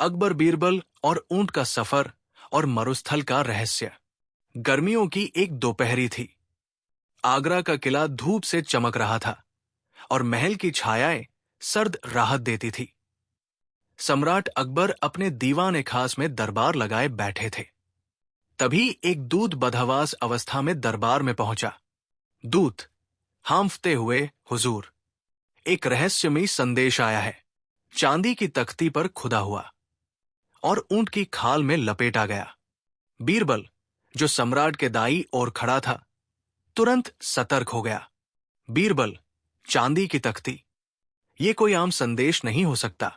अकबर बीरबल और ऊंट का सफर और मरुस्थल का रहस्य। गर्मियों की एक दोपहरी थी। आगरा का किला धूप से चमक रहा था और महल की छायाएं सर्द राहत देती थी। सम्राट अकबर अपने दीवान खास में दरबार लगाए बैठे थे। तभी एक दूत बदहवास अवस्था में दरबार में पहुंचा। दूत हांफते हुए, हुजूर, एक रहस्यमयी संदेश आया है। चांदी की तख्ती पर खुदा हुआ और ऊंट की खाल में लपेटा गया। बीरबल, जो सम्राट के दाईं ओर खड़ा था, तुरंत सतर्क हो गया। बीरबल, चांदी की तख्ती, ये कोई आम संदेश नहीं हो सकता।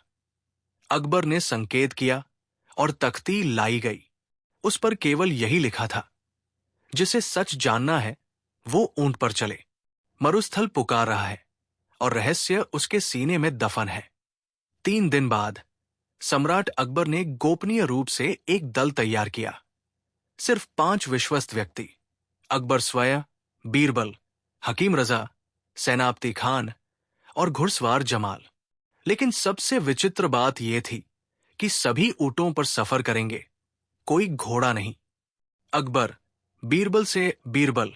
अकबर ने संकेत किया और तख्ती लाई गई। उस पर केवल यही लिखा था, जिसे सच जानना है वो ऊंट पर चले। मरुस्थल पुकार रहा है और रहस्य उसके सीने में दफन है। 3 दिन बाद सम्राट अकबर ने गोपनीय रूप से एक दल तैयार किया। सिर्फ 5 विश्वस्त व्यक्ति, अकबर स्वयं, बीरबल, हकीम रजा, सेनापति खान और घुड़सवार जमाल। लेकिन सबसे विचित्र बात यह थी कि सभी ऊंटों पर सफर करेंगे, कोई घोड़ा नहीं। अकबर बीरबल से, बीरबल,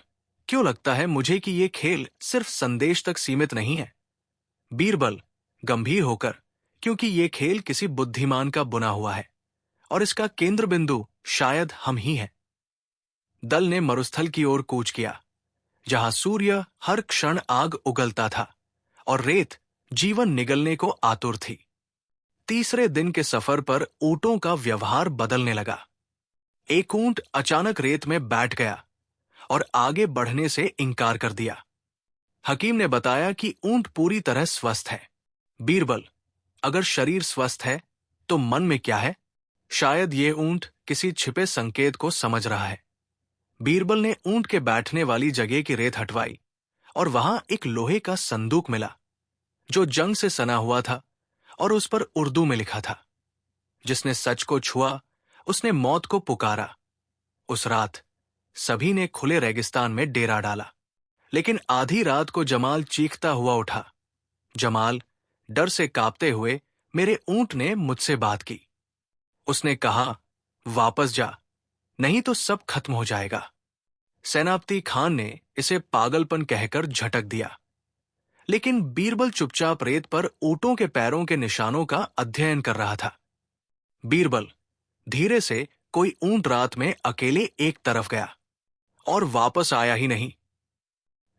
क्यों लगता है मुझे कि यह खेल सिर्फ संदेश तक सीमित नहीं है? बीरबल गंभीर होकर, क्योंकि यह खेल किसी बुद्धिमान का बुना हुआ है और इसका केंद्र बिंदु शायद हम ही हैं। दल ने मरुस्थल की ओर कूच किया, जहां सूर्य हर क्षण आग उगलता था और रेत जीवन निगलने को आतुर थी। तीसरे दिन के सफर पर ऊंटों का व्यवहार बदलने लगा। एक ऊंट अचानक रेत में बैठ गया और आगे बढ़ने से इनकार कर दिया। हकीम ने बताया कि ऊंट पूरी तरह स्वस्थ है। बीरबल, अगर शरीर स्वस्थ है तो मन में क्या है? शायद ये ऊंट किसी छिपे संकेत को समझ रहा है। बीरबल ने ऊंट के बैठने वाली जगह की रेत हटवाई और वहां एक लोहे का संदूक मिला, जो जंग से सना हुआ था और उस पर उर्दू में लिखा था, जिसने सच को छुआ उसने मौत को पुकारा। उस रात सभी ने खुले रेगिस्तान में डेरा डाला। लेकिन आधी रात को जमाल चीखता हुआ उठा। जमाल डर से कांपते हुए, मेरे ऊंट ने मुझसे बात की। उसने कहा, वापस जा, नहीं तो सब खत्म हो जाएगा। सेनापति खान ने इसे पागलपन कहकर झटक दिया। लेकिन बीरबल चुपचाप रेत पर ऊंटों के पैरों के निशानों का अध्ययन कर रहा था। बीरबल, धीरे से कोई ऊंट रात में अकेले एक तरफ गया और वापस आया ही नहीं।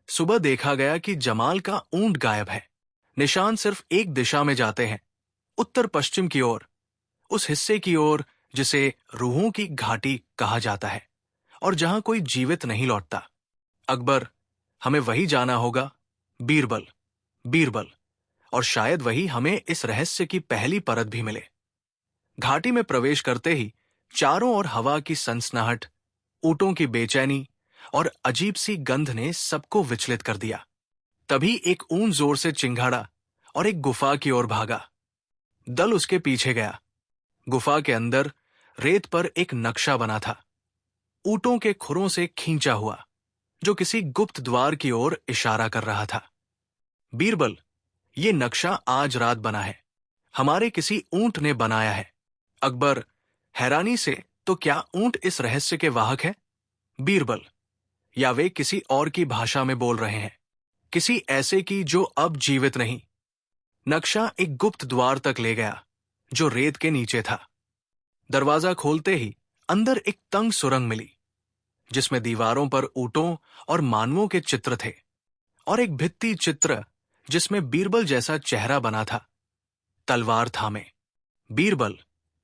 सुबह देखा गया कि जमाल का ऊंट गायब है। निशान सिर्फ एक दिशा में जाते हैं, उत्तर पश्चिम की ओर, उस हिस्से की ओर जिसे रूहों की घाटी कहा जाता है और जहां कोई जीवित नहीं लौटता। अकबर, हमें वही जाना होगा। बीरबल, बीरबल, और शायद वही हमें इस रहस्य की पहली परत भी मिले। घाटी में प्रवेश करते ही चारों ओर हवा की सनसनाहट, ऊंटों की बेचैनी और अजीब सी गंध ने सबको विचलित कर दिया। तभी एक ऊंट जोर से चिंघाड़ा और एक गुफा की ओर भागा। दल उसके पीछे गया। गुफा के अंदर रेत पर एक नक्शा बना था, ऊंटों के खुरों से खींचा हुआ, जो किसी गुप्त द्वार की ओर इशारा कर रहा था। बीरबल, ये नक्शा आज रात बना है, हमारे किसी ऊंट ने बनाया है। अकबर हैरानी से, तो क्या ऊंट इस रहस्य के वाहक है? बीरबल, या वे किसी और की भाषा में बोल रहे हैं, किसी ऐसे की जो अब जीवित नहीं। नक्शा एक गुप्त द्वार तक ले गया, जो रेत के नीचे था। दरवाजा खोलते ही अंदर एक तंग सुरंग मिली, जिसमें दीवारों पर ऊंटों और मानवों के चित्र थे और एक भित्ति चित्र जिसमें बीरबल जैसा चेहरा बना था, तलवार थामे। बीरबल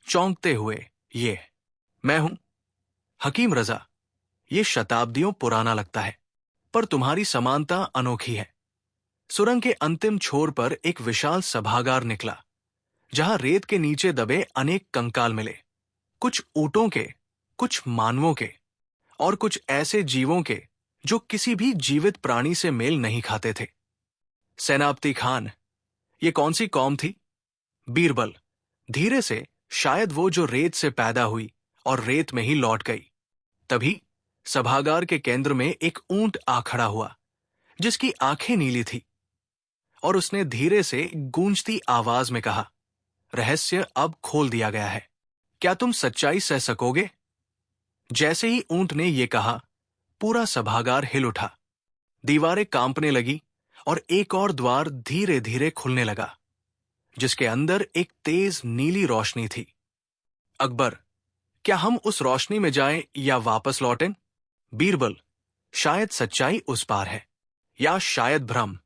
चौंकते हुए, ये मैं हूं, हकीम रजा। ये शताब्दियों पुराना लगता है, पर तुम्हारी समानता अनोखी है। सुरंग के अंतिम छोर पर एक विशाल सभागार निकला, जहां रेत के नीचे दबे अनेक कंकाल मिले, कुछ ऊंटों के, कुछ मानवों के और कुछ ऐसे जीवों के जो किसी भी जीवित प्राणी से मेल नहीं खाते थे। सेनापति खान, ये कौन सी कौम थी? बीरबल, धीरे से, शायद वो जो रेत से पैदा हुई और रेत में ही लौट गई। तभी सभागार के केंद्र में एक ऊंट आ खड़ा हुआ, जिसकी आंखें नीली थी, और उसने धीरे से गूंजती आवाज में कहा, रहस्य अब खोल दिया गया है। क्या तुम सच्चाई सह सकोगे? जैसे ही ऊंट ने यह कहा, पूरा सभागार हिल उठा, दीवारें कांपने लगी और एक और द्वार धीरे धीरे खुलने लगा, जिसके अंदर एक तेज नीली रोशनी थी। अकबर, क्या हम उस रोशनी में जाएं या वापस लौटें? बीरबल, शायद सच्चाई उस पार है, या शायद भ्रम।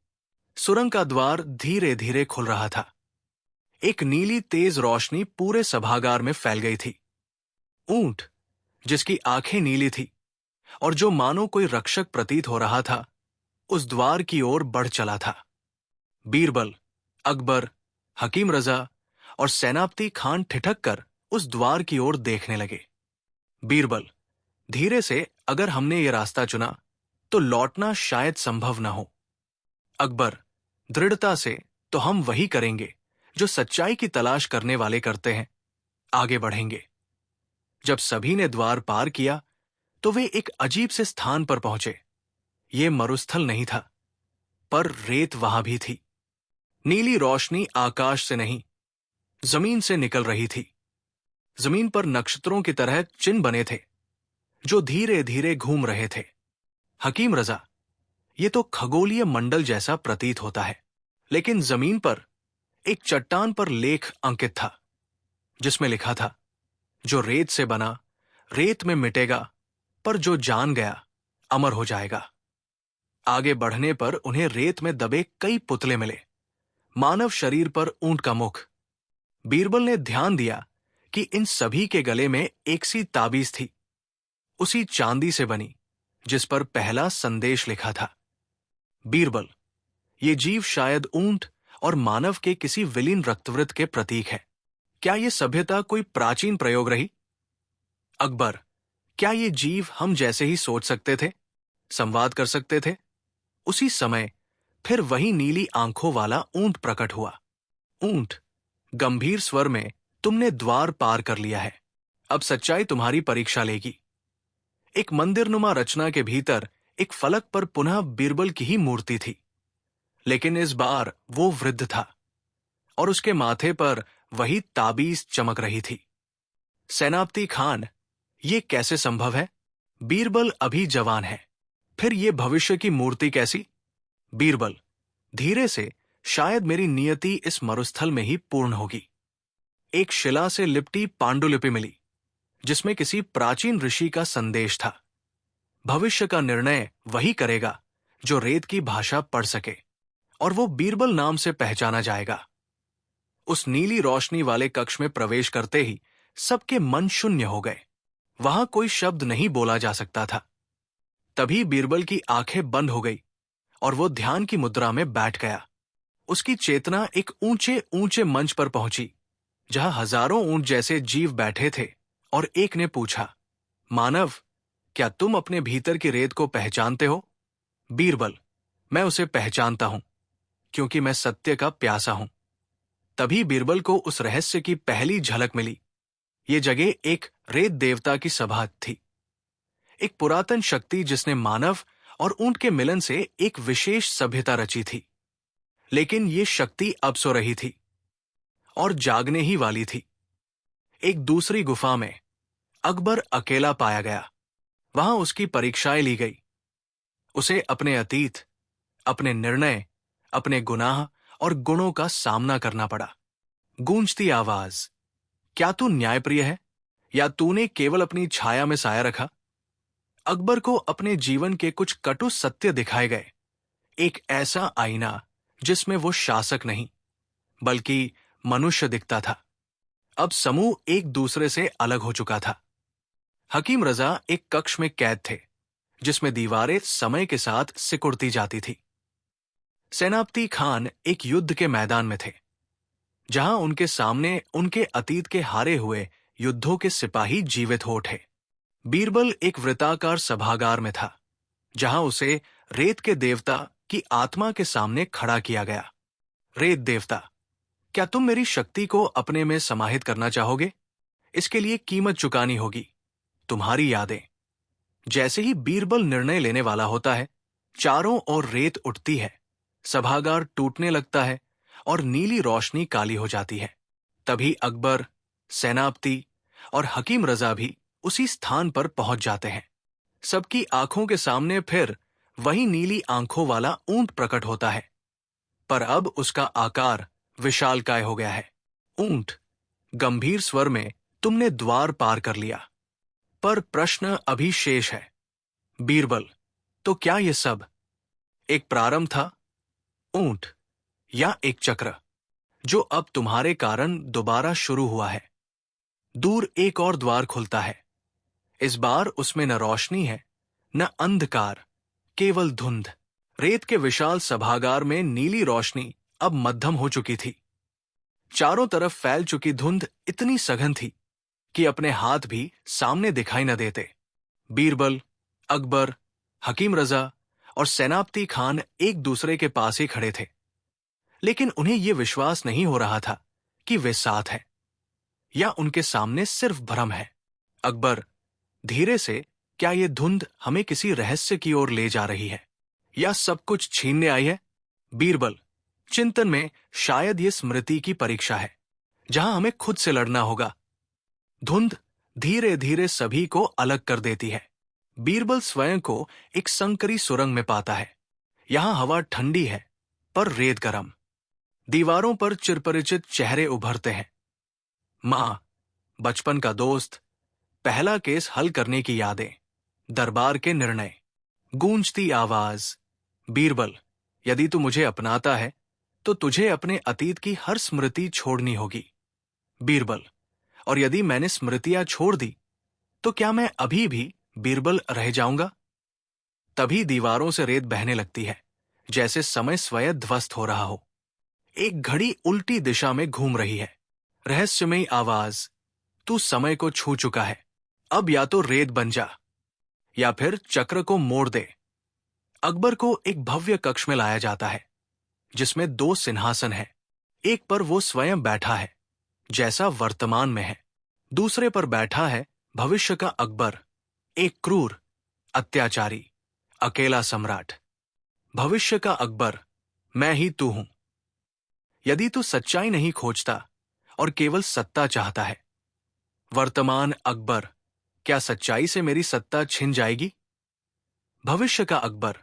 सुरंग का द्वार धीरे धीरे खुल रहा था। एक नीली तेज रोशनी पूरे सभागार में फैल गई थी। ऊंट, जिसकी आंखें नीली थी और जो मानो कोई रक्षक प्रतीत हो रहा था, उस द्वार की ओर बढ़ चला था। बीरबल, अकबर, हकीम रजा और सेनापति खान ठिठक कर उस द्वार की ओर देखने लगे। बीरबल, धीरे से, अगर हमने ये रास्ता चुना तो लौटना शायद संभव न हो। अकबर, दृढ़ता से, तो हम वही करेंगे जो सच्चाई की तलाश करने वाले करते हैं, आगे बढ़ेंगे। जब सभी ने द्वार पार किया तो वे एक अजीब से स्थान पर पहुंचे। ये मरुस्थल नहीं था, पर रेत वहां भी थी। नीली रोशनी आकाश से नहीं, जमीन से निकल रही थी। जमीन पर नक्षत्रों की तरह चिन्ह बने थे, जो धीरे धीरे घूम रहे थे। हकीम रजा, ये तो खगोलीय मंडल जैसा प्रतीत होता है। लेकिन जमीन पर एक चट्टान पर लेख अंकित था, जिसमें लिखा था, जो रेत से बना रेत में मिटेगा, पर जो जान गया अमर हो जाएगा। आगे बढ़ने पर उन्हें रेत में दबे कई पुतले मिले, मानव शरीर पर ऊंट का मुख। बीरबल ने ध्यान दिया कि इन सभी के गले में एक सी ताबीज थी, उसी चांदी से बनी जिस पर पहला संदेश लिखा था। बीरबल, ये जीव शायद ऊंट और मानव के किसी विलीन रक्तवृत्त के प्रतीक है। क्या ये सभ्यता कोई प्राचीन प्रयोग रही? अकबर, क्या ये जीव हम जैसे ही सोच सकते थे, संवाद कर सकते थे? उसी समय फिर वही नीली आंखों वाला ऊंट प्रकट हुआ। ऊंट, गंभीर स्वर में, तुमने द्वार पार कर लिया है, अब सच्चाई तुम्हारी परीक्षा लेगी। एक मंदिरनुमा रचना के भीतर एक फलक पर पुनः बीरबल की ही मूर्ति थी, लेकिन इस बार वो वृद्ध था और उसके माथे पर वही ताबीज चमक रही थी। सेनापति खान, ये कैसे संभव है? बीरबल अभी जवान है, फिर ये भविष्य की मूर्ति कैसी? बीरबल, धीरे से, शायद मेरी नियति इस मरुस्थल में ही पूर्ण होगी। एक शिला से लिपटी पांडुलिपि मिली, जिसमें किसी प्राचीन ऋषि का संदेश था। भविष्य का निर्णय वही करेगा जो रेत की भाषा पढ़ सके, और वो बीरबल नाम से पहचाना जाएगा। उस नीली रोशनी वाले कक्ष में प्रवेश करते ही सबके मन शून्य हो गए। वहां कोई शब्द नहीं बोला जा सकता था। तभी बीरबल की आंखें बंद हो गई और वो ध्यान की मुद्रा में बैठ गया। उसकी चेतना एक ऊंचे ऊंचे मंच पर पहुंची, जहां हजारों ऊंट जैसे जीव बैठे थे, और एक ने पूछा, मानव, क्या तुम अपने भीतर की रेत को पहचानते हो? बीरबल, मैं उसे पहचानता हूं, क्योंकि मैं सत्य का प्यासा हूं। तभी बीरबल को उस रहस्य की पहली झलक मिली। ये जगह एक रेत देवता की सभा थी, एक पुरातन शक्ति जिसने मानव और ऊंट के मिलन से एक विशेष सभ्यता रची थी। लेकिन ये शक्ति अब सो रही थी और जागने ही वाली थी। एक दूसरी गुफा में अकबर अकेला पाया गया। वहां उसकी परीक्षाएं ली गई। उसे अपने अतीत, अपने निर्णय, अपने गुनाह और गुणों का सामना करना पड़ा। गूंजती आवाज, क्या तू न्यायप्रिय है, या तूने केवल अपनी छाया में साया रखा? अकबर को अपने जीवन के कुछ कटु सत्य दिखाए गए, एक ऐसा आईना जिसमें वो शासक नहीं बल्कि मनुष्य दिखता था। अब समूह एक दूसरे से अलग हो चुका था। हकीम रजा एक कक्ष में कैद थे, जिसमें दीवारें समय के साथ सिकुड़ती जाती थी। सेनापति खान एक युद्ध के मैदान में थे, जहां उनके सामने उनके अतीत के हारे हुए युद्धों के सिपाही जीवित हो उठे। बीरबल एक वृत्ताकार सभागार में था, जहां उसे रेत के देवता की आत्मा के सामने खड़ा किया गया। रेत देवता, क्या तुम मेरी शक्ति को अपने में समाहित करना चाहोगे? इसके लिए कीमत चुकानी होगी, तुम्हारी यादें। जैसे ही बीरबल निर्णय लेने वाला होता है, चारों ओर रेत उठती है, सभागार टूटने लगता है और नीली रोशनी काली हो जाती है। तभी अकबर, सेनापति और हकीम रजा भी उसी स्थान पर पहुंच जाते हैं। सबकी आंखों के सामने फिर वही नीली आंखों वाला ऊंट प्रकट होता है, पर अब उसका आकार विशालकाय हो गया है। ऊंट गंभीर स्वर में, तुमने द्वार पार कर लिया, पर प्रश्न अभी शेष है। बीरबल, तो क्या यह सब एक प्रारंभ था, ऊंट, या एक चक्र जो अब तुम्हारे कारण दोबारा शुरू हुआ है? दूर एक और द्वार खुलता है। इस बार उसमें न रोशनी है, न अंधकार, केवल धुंध। रेत के विशाल सभागार में नीली रोशनी अब मध्यम हो चुकी थी। चारों तरफ फैल चुकी धुंध इतनी सघन थी कि अपने हाथ भी सामने दिखाई न देते। बीरबल, अकबर, हकीम रजा और सेनापति खान एक दूसरे के पास ही खड़े थे, लेकिन उन्हें यह विश्वास नहीं हो रहा था कि वे साथ हैं या उनके सामने सिर्फ भ्रम है। अकबर धीरे से, क्या यह धुंध हमें किसी रहस्य की ओर ले जा रही है या सब कुछ छीनने आई है? बीरबल, चिंतन में, शायद यह स्मृति की परीक्षा है जहां हमें खुद से लड़ना होगा। धुंध धीरे धीरे सभी को अलग कर देती है। बीरबल स्वयं को एक संकरी सुरंग में पाता है। यहां हवा ठंडी है पर रेत गरम। दीवारों पर चिरपरिचित चेहरे उभरते हैं। मां, बचपन का दोस्त, पहला केस हल करने की यादें, दरबार के निर्णय, गूंजती आवाज। बीरबल, यदि तू मुझे अपनाता है तो तुझे अपने अतीत की हर स्मृति छोड़नी होगी। बीरबल, और यदि मैंने स्मृतियां छोड़ दी तो क्या मैं अभी भी बीरबल रह जाऊंगा? तभी दीवारों से रेत बहने लगती है, जैसे समय स्वयं ध्वस्त हो रहा हो। एक घड़ी उल्टी दिशा में घूम रही है। रहस्यमयी आवाज, तू समय को छू चुका है, अब या तो रेत बन जा या फिर चक्र को मोड़ दे। अकबर को एक भव्य कक्ष में लाया जाता है जिसमें 2 सिंहासन हैं। एक पर वो स्वयं बैठा है जैसा वर्तमान में है, दूसरे पर बैठा है भविष्य का अकबर, एक क्रूर, अत्याचारी, अकेला सम्राट। भविष्य का अकबर मैं ही तू हूं। यदि तू सच्चाई नहीं खोजता और केवल सत्ता चाहता है, वर्तमान अकबर, क्या सच्चाई से मेरी सत्ता छिन जाएगी? भविष्य का अकबर,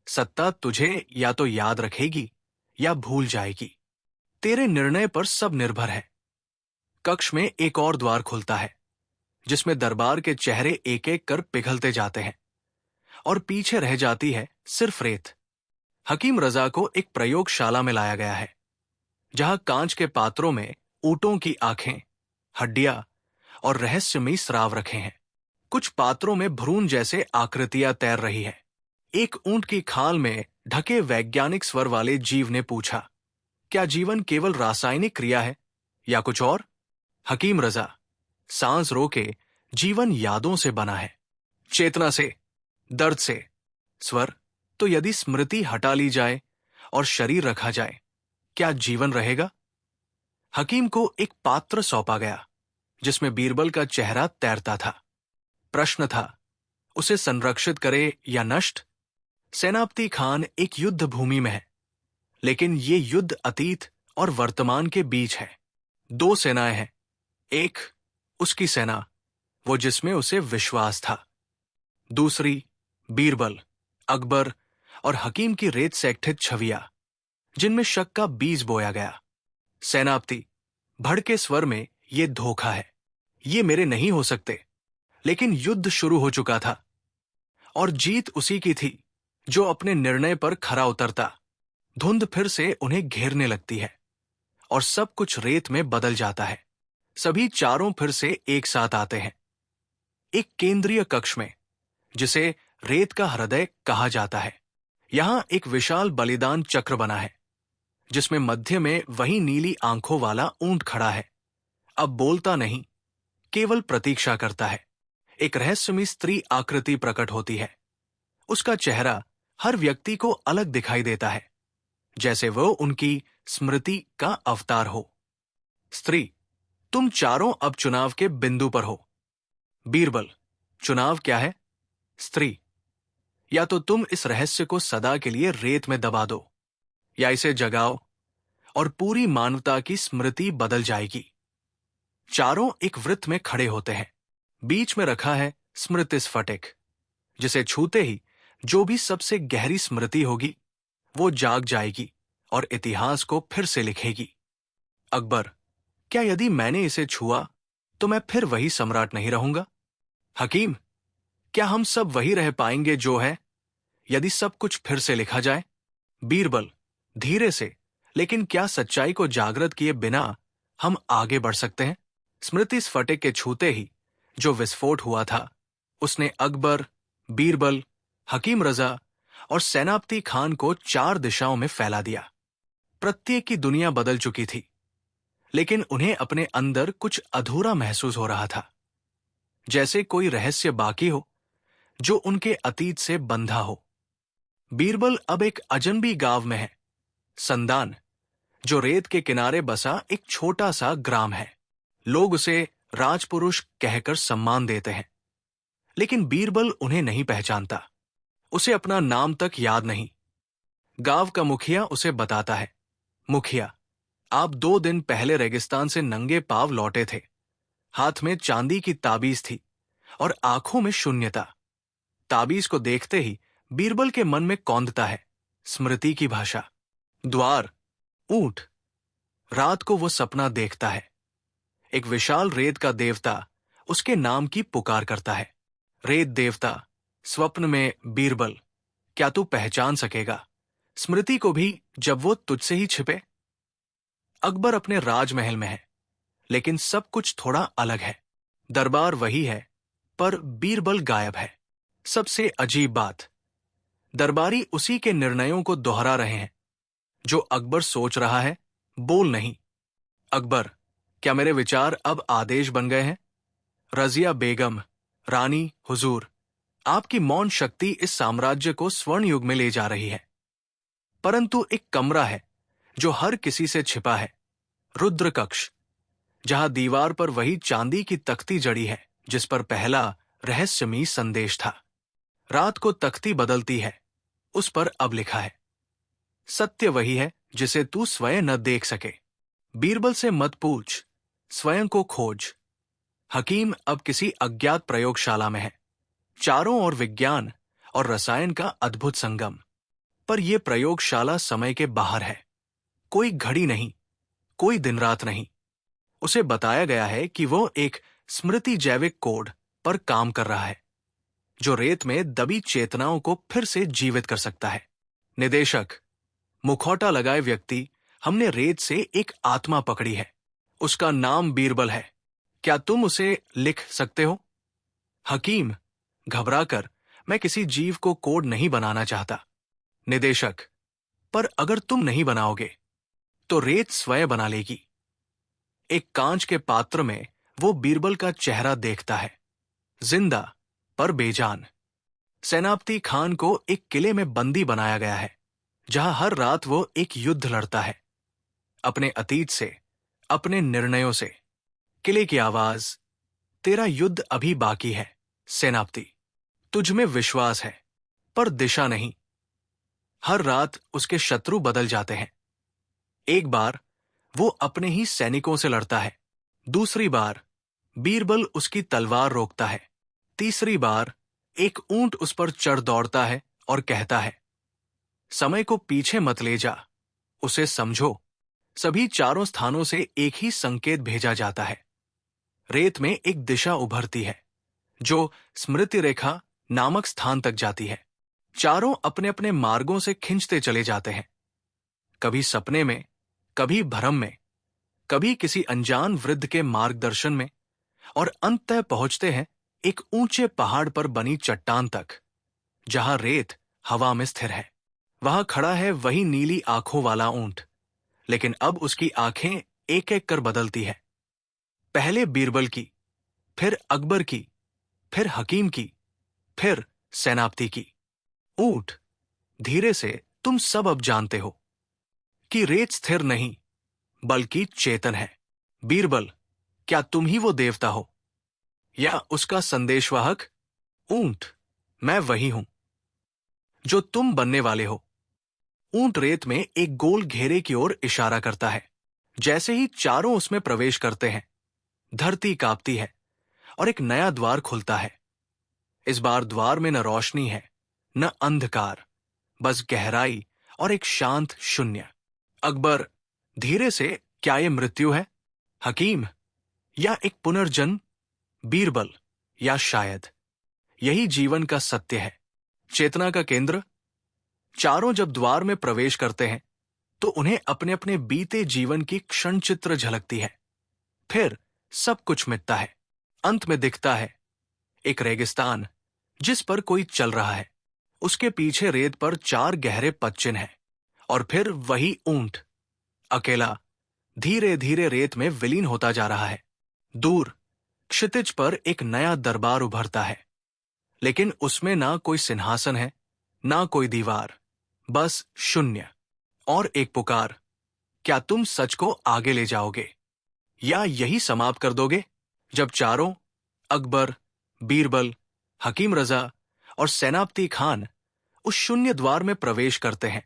सत्ता तुझे या तो याद रखेगी या भूल जाएगी। तेरे निर्णय पर सब निर्भर है। कक्ष में एक और द्वार खुलता है जिसमें दरबार के चेहरे एक एक कर पिघलते जाते हैं और पीछे रह जाती है सिर्फ रेत। हकीम रजा को एक प्रयोगशाला में लाया गया है जहां कांच के पात्रों में ऊंटों की आंखें, हड्डियां और रहस्यमयी स्राव रखे हैं। कुछ पात्रों में भ्रूण जैसे आकृतियां तैर रही है। एक ऊंट की खाल में ढके वैज्ञानिक स्वर वाले जीव ने पूछा, क्या जीवन केवल रासायनिक क्रिया है या कुछ और? हकीम रजा, सांस रोके, जीवन यादों से बना है, चेतना से, दर्द से। स्वर, तो यदि स्मृति हटा ली जाए और शरीर रखा जाए, क्या जीवन रहेगा? हकीम को एक पात्र सौंपा गया जिसमें बीरबल का चेहरा तैरता था। प्रश्न था, उसे संरक्षित करे या नष्ट? सेनापति खान एक युद्ध भूमि में है, लेकिन ये युद्ध अतीत और वर्तमान के बीच है। 2 सेनाएं हैं। एक उसकी सेना, वो जिसमें उसे विश्वास था। दूसरी बीरबल, अकबर और हकीम की रेत से एकठित छवियां जिनमें शक का बीज बोया गया। सेनापति भड़के स्वर में, ये धोखा है, ये मेरे नहीं हो सकते। लेकिन युद्ध शुरू हो चुका था और जीत उसी की थी जो अपने निर्णय पर खरा उतरता। धुंध फिर से उन्हें घेरने लगती है और सब कुछ रेत में बदल जाता है। सभी चारों फिर से एक साथ आते हैं एक केंद्रीय कक्ष में जिसे रेत का हृदय कहा जाता है। यहां एक विशाल बलिदान चक्र बना है जिसमें मध्य में वही नीली आंखों वाला ऊंट खड़ा है। अब बोलता नहीं, केवल प्रतीक्षा करता है। एक रहस्यमयी स्त्री आकृति प्रकट होती है। उसका चेहरा हर व्यक्ति को अलग दिखाई देता है, जैसे वो उनकी स्मृति का अवतार हो। स्त्री, तुम चारों अब चुनाव के बिंदु पर हो। बीरबल, चुनाव क्या है? स्त्री, या तो तुम इस रहस्य को सदा के लिए रेत में दबा दो, या इसे जगाओ और पूरी मानवता की स्मृति बदल जाएगी। चारों एक वृत्त में खड़े होते हैं। बीच में रखा है स्मृति स्फटिक, जिसे छूते ही जो भी सबसे गहरी स्मृति होगी वो जाग जाएगी और इतिहास को फिर से लिखेगी। अकबर, क्या यदि मैंने इसे छुआ तो मैं फिर वही सम्राट नहीं रहूंगा? हकीम, क्या हम सब वही रह पाएंगे जो है, यदि सब कुछ फिर से लिखा जाए? बीरबल, धीरे से, लेकिन क्या सच्चाई को जागृत किए बिना हम आगे बढ़ सकते हैं? स्मृति स्फटिक के छूते ही जो विस्फोट हुआ था, उसने अकबर, बीरबल, हकीम रजा और सेनापति खान को 4 दिशाओं में फैला दिया। प्रत्येक की दुनिया बदल चुकी थी, लेकिन उन्हें अपने अंदर कुछ अधूरा महसूस हो रहा था, जैसे कोई रहस्य बाकी हो जो उनके अतीत से बंधा हो। बीरबल अब एक अजनबी गांव में है, संदान, जो रेत के किनारे बसा एक छोटा सा ग्राम है। लोग उसे राजपुरुष कहकर सम्मान देते हैं, लेकिन बीरबल उन्हें नहीं पहचानता। उसे अपना नाम तक याद नहीं। गांव का मुखिया उसे बताता है, मुखिया, आप 2 दिन पहले रेगिस्तान से नंगे पांव लौटे थे। हाथ में चांदी की ताबीज थी और आंखों में शून्यता। ताबीज को देखते ही बीरबल के मन में कौंधता है स्मृति की भाषा। द्वार, ऊंट। रात को वो सपना देखता है। एक विशाल रेत का देवता उसके नाम की पुकार करता है। रेत देवता, स्वप्न में बीरबल, क्या तू पहचान सकेगा स्मृति को भी जब वो तुझसे ही छिपे? अकबर अपने राजमहल में है, लेकिन सब कुछ थोड़ा अलग है। दरबार वही है, पर बीरबल गायब है। सबसे अजीब बात, दरबारी उसी के निर्णयों को दोहरा रहे हैं। जो अकबर सोच रहा है, बोल नहीं। अकबर, क्या मेरे विचार अब आदेश बन गए हैं? रजिया बेगम, रानी, हुजूर, आपकी मौन शक्ति इस साम्राज्य को स्वर्ण युग में ले जा रही है। परंतु एक कमरा है जो हर किसी से छिपा है, रुद्र कक्ष, जहां दीवार पर वही चांदी की तख्ती जड़ी है जिस पर पहला रहस्यमयी संदेश था। रात को तख्ती बदलती है, उस पर अब लिखा है, सत्य वही है जिसे तू स्वयं न देख सके। बीरबल से मत पूछ, स्वयं को खोज। हकीम अब किसी अज्ञात प्रयोगशाला में है। चारों ओर विज्ञान और रसायन का अद्भुत संगम, पर यह प्रयोगशाला समय के बाहर है। कोई घड़ी नहीं, कोई दिन रात नहीं। उसे बताया गया है कि वो एक स्मृति जैविक कोड पर काम कर रहा है, जो रेत में दबी चेतनाओं को फिर से जीवित कर सकता है। निदेशक, मुखौटा लगाए व्यक्ति, हमने रेत से एक आत्मा पकड़ी है। उसका नाम बीरबल है। क्या तुम उसे लिख सकते हो? हकीम, घबराकर, मैं किसी जीव को कोड नहीं बनाना चाहता। निदेशक, पर अगर तुम नहीं बनाओगे तो रेत स्वयं बना लेगी। एक कांच के पात्र में वो बीरबल का चेहरा देखता है, जिंदा पर बेजान। सेनापति खान को एक किले में बंदी बनाया गया है, जहां हर रात वो एक युद्ध लड़ता है, अपने अतीत से, अपने निर्णयों से। किले की आवाज, तेरा युद्ध अभी बाकी है सेनापति, तुझ में विश्वास है पर दिशा नहीं। हर रात उसके शत्रु बदल जाते हैं। एक बार वो अपने ही सैनिकों से लड़ता है, दूसरी बार बीरबल उसकी तलवार रोकता है, तीसरी बार एक ऊंट उस पर चढ़ दौड़ता है और कहता है, समय को पीछे मत ले जा, उसे समझो। सभी चारों स्थानों से एक ही संकेत भेजा जाता है। रेत में एक दिशा उभरती है जो स्मृति रेखा नामक स्थान तक जाती है। चारों अपने अपने मार्गों से खिंचते चले जाते हैं, कभी सपने में, कभी भ्रम में, कभी किसी अनजान वृद्ध के मार्गदर्शन में, और अंततः पहुंचते हैं एक ऊंचे पहाड़ पर बनी चट्टान तक, जहां रेत हवा में स्थिर है। वहां खड़ा है वही नीली आंखों वाला ऊंट, लेकिन अब उसकी आंखें एक एक कर बदलती है। पहले बीरबल की, फिर अकबर की, फिर हकीम की, फिर सेनापति की। ऊंट, धीरे से, तुम सब अब जानते हो कि रेत स्थिर नहीं बल्कि चेतन है। बीरबल, क्या तुम ही वो देवता हो या उसका संदेशवाहक? ऊंट, मैं वही हूं जो तुम बनने वाले हो। ऊंट रेत में एक गोल घेरे की ओर इशारा करता है। जैसे ही चारों उसमें प्रवेश करते हैं, धरती कांपती है और एक नया द्वार खुलता है। इस बार द्वार में न रोशनी है, न अंधकार, बस गहराई और एक शांत शून्य। अकबर धीरे से, क्या ये मृत्यु है, हकीम, या एक पुनर्जन्म? बीरबल, या शायद यही जीवन का सत्य है, चेतना का केंद्र? चारों जब द्वार में प्रवेश करते हैं तो उन्हें अपने अपने बीते जीवन की क्षण चित्र झलकती है। फिर सब कुछ मिटता है। अंत में दिखता है एक रेगिस्तान जिस पर कोई चल रहा है। उसके पीछे रेत पर 4 गहरे पदचिन्ह हैं। और फिर वही ऊंट अकेला धीरे धीरे रेत में विलीन होता जा रहा है। दूर क्षितिज पर एक नया दरबार उभरता है, लेकिन उसमें ना कोई सिंहासन है, ना कोई दीवार, बस शून्य। और एक पुकार, क्या तुम सच को आगे ले जाओगे या यही समाप्त कर दोगे? जब चारों, अकबर, बीरबल, हकीम रजा और सेनापति खान उस शून्य द्वार में प्रवेश करते हैं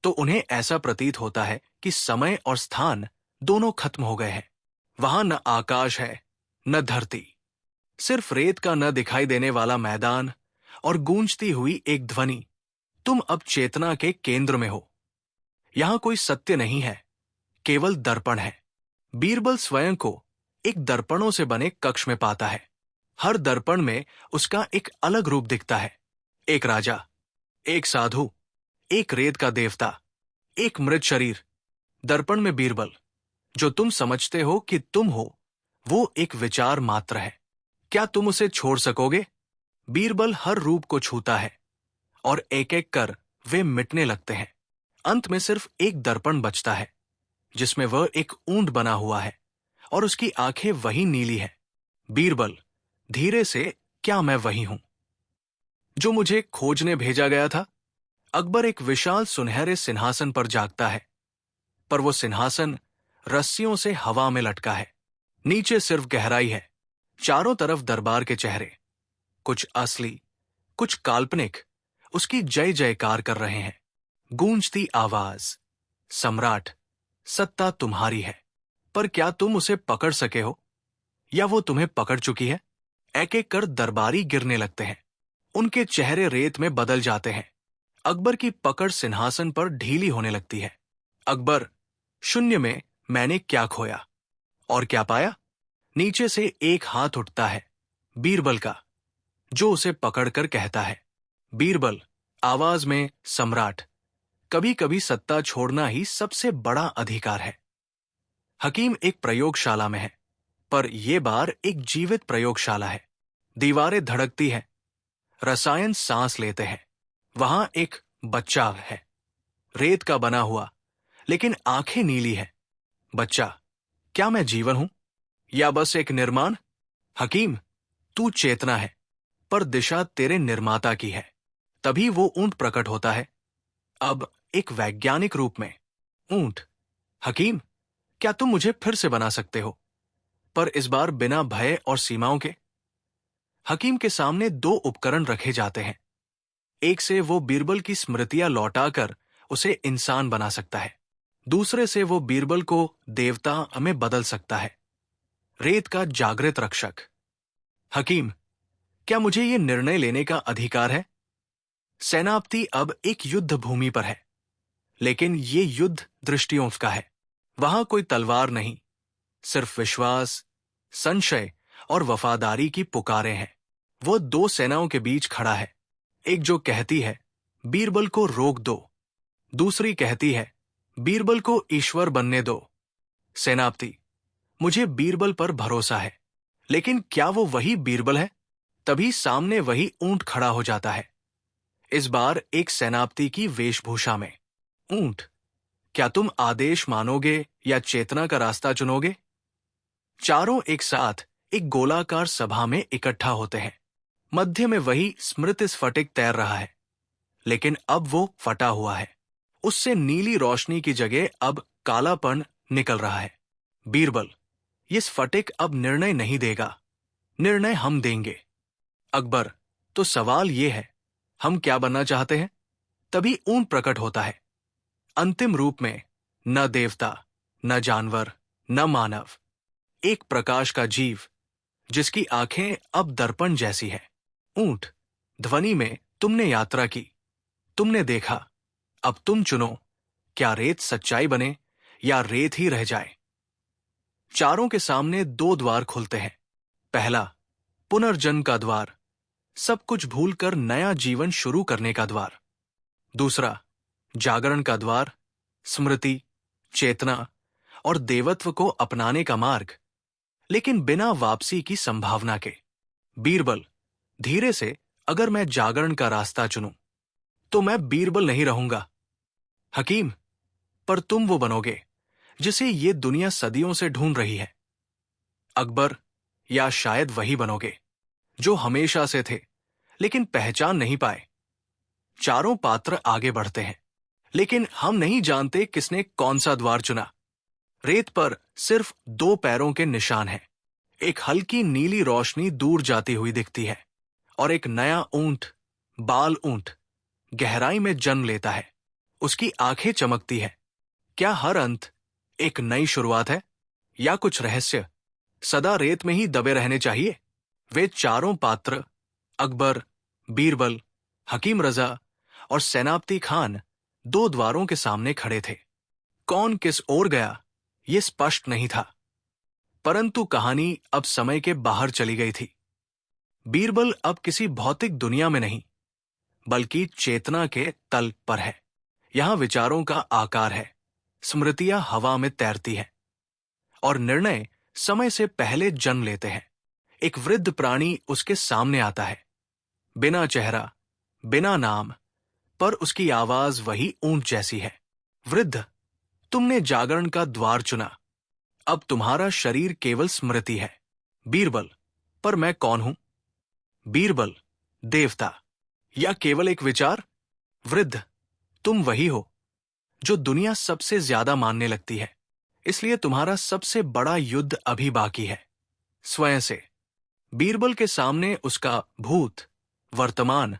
तो उन्हें ऐसा प्रतीत होता है कि समय और स्थान दोनों खत्म हो गए हैं। वहां न आकाश है, न धरती, सिर्फ रेत का न दिखाई देने वाला मैदान और गूंजती हुई एक ध्वनि, तुम अब चेतना के केंद्र में हो। यहां कोई सत्य नहीं है, केवल दर्पण है। बीरबल स्वयं को एक दर्पणों से बने कक्ष में पाता है। हर दर्पण में उसका एक अलग रूप दिखता है। एक राजा, एक साधु, एक रेत का देवता, एक मृत शरीर। दर्पण में बीरबल, जो तुम समझते हो कि तुम हो, वो एक विचार मात्र है। क्या तुम उसे छोड़ सकोगे? बीरबल हर रूप को छूता है और एक एक कर वे मिटने लगते हैं। अंत में सिर्फ एक दर्पण बचता है, जिसमें वह एक ऊंट बना हुआ है और उसकी आंखें वही नीली है। बीरबल धीरे से, क्या मैं वही हूं जो मुझे खोजने भेजा गया था? अकबर एक विशाल सुनहरे सिंहासन पर जागता है, पर वो सिंहासन रस्सियों से हवा में लटका है। नीचे सिर्फ गहराई है। चारों तरफ दरबार के चेहरे, कुछ असली, कुछ काल्पनिक, उसकी जय जयकार कर रहे हैं। गूंजती आवाज, सम्राट, सत्ता तुम्हारी है, पर क्या तुम उसे पकड़ सके हो या वो तुम्हें पकड़ चुकी है? एक एक कर दरबारी गिरने लगते हैं। उनके चेहरे रेत में बदल जाते हैं। अकबर की पकड़ सिंहासन पर ढीली होने लगती है। अकबर, शून्य में मैंने क्या खोया और क्या पाया? नीचे से एक हाथ उठता है, बीरबल का, जो उसे पकड़कर कहता है। बीरबल आवाज में, सम्राट, कभी कभी सत्ता छोड़ना ही सबसे बड़ा अधिकार है। हकीम एक प्रयोगशाला में है, पर यह बार एक जीवित प्रयोगशाला है। दीवारें धड़कती हैं, रसायन सांस लेते हैं। वहां एक बच्चा है, रेत का बना हुआ, लेकिन आंखें नीली है। बच्चा, क्या मैं जीवन हूं या बस एक निर्माण? हकीम, तू चेतना है, पर दिशा तेरे निर्माता की है। तभी वो ऊंट प्रकट होता है, अब एक वैज्ञानिक रूप में। ऊंट, हकीम, क्या तुम मुझे फिर से बना सकते हो, पर इस बार बिना भय और सीमाओं के? हकीम के सामने 2 उपकरण रखे जाते हैं। एक से वो बीरबल की स्मृतियां लौटाकर उसे इंसान बना सकता है, दूसरे से वो बीरबल को देवता में बदल सकता है। रेत का जागृत रक्षक। हकीम, क्या मुझे ये निर्णय लेने का अधिकार है? सेनापति अब एक युद्ध भूमि पर है, लेकिन ये युद्ध दृष्टियों का है। वहां कोई तलवार नहीं, सिर्फ विश्वास, संशय और वफादारी की पुकारें हैं। वो 2 सेनाओं के बीच खड़ा है, एक जो कहती है बीरबल को रोक दो, दूसरी कहती है बीरबल को ईश्वर बनने दो। सेनापति, मुझे बीरबल पर भरोसा है, लेकिन क्या वो वही बीरबल है? तभी सामने वही ऊंट खड़ा हो जाता है, इस बार एक सेनापति की वेशभूषा में। ऊंट, क्या तुम आदेश मानोगे या चेतना का रास्ता चुनोगे? चारों एक साथ एक गोलाकार सभा में इकट्ठा होते हैं। मध्य में वही स्मृति स्फटिक तैर रहा है, लेकिन अब वो फटा हुआ है। उससे नीली रोशनी की जगह अब कालापन निकल रहा है। बीरबल, ये स्फटिक अब निर्णय नहीं देगा, निर्णय हम देंगे। अकबर, तो सवाल ये है, हम क्या बनना चाहते हैं? तभी ऊंट प्रकट होता है, अंतिम रूप में, न देवता, न जानवर, न मानव, एक प्रकाश का जीव जिसकी आंखें अब दर्पण जैसी है। ऊंट, ध्वनि में तुमने यात्रा की, तुमने देखा, अब तुम चुनो, क्या रेत सच्चाई बने या रेत ही रह जाए। चारों के सामने दो द्वार खुलते हैं। पहला, पुनर्जन्म का द्वार, सब कुछ भूलकर नया जीवन शुरू करने का द्वार। दूसरा, जागरण का द्वार, स्मृति, चेतना और देवत्व को अपनाने का मार्ग, लेकिन बिना वापसी की संभावना के। बीरबल, धीरे से, अगर मैं जागरण का रास्ता चुनूं तो मैं बीरबल नहीं रहूंगा। हकीम, पर तुम वो बनोगे जिसे ये दुनिया सदियों से ढूंढ रही है। अकबर, या शायद वही बनोगे जो हमेशा से थे लेकिन पहचान नहीं पाए। चारों पात्र आगे बढ़ते हैं, लेकिन हम नहीं जानते किसने कौन सा द्वार चुना। रेत पर सिर्फ दो पैरों के निशान हैं। एक हल्की नीली रोशनी दूर जाती हुई दिखती है और एक नया ऊंट, बाल ऊंट, गहराई में जन्म लेता है। उसकी आंखें चमकती है। क्या हर अंत एक नई शुरुआत है या कुछ रहस्य सदा रेत में ही दबे रहने चाहिए? वे चारों पात्र, अकबर, बीरबल, हकीम रजा और सेनापति खान, दो द्वारों के सामने खड़े थे। कौन किस ओर गया ये स्पष्ट नहीं था, परंतु कहानी अब समय के बाहर चली गई थी। बीरबल अब किसी भौतिक दुनिया में नहीं, बल्कि चेतना के तल पर है। यहां विचारों का आकार है, स्मृतियां हवा में तैरती हैं और निर्णय समय से पहले जन्म लेते हैं। एक वृद्ध प्राणी उसके सामने आता है, बिना चेहरा, बिना नाम, पर उसकी आवाज वही ऊंट जैसी है। वृद्ध, तुमने जागरण का द्वार चुना, अब तुम्हारा शरीर केवल स्मृति है। बीरबल, पर मैं कौन हूं? बीरबल, देवता या केवल एक विचार? वृद्ध, तुम वही हो जो दुनिया सबसे ज्यादा मानने लगती है, इसलिए तुम्हारा सबसे बड़ा युद्ध अभी बाकी है, स्वयं से। बीरबल के सामने उसका भूत, वर्तमान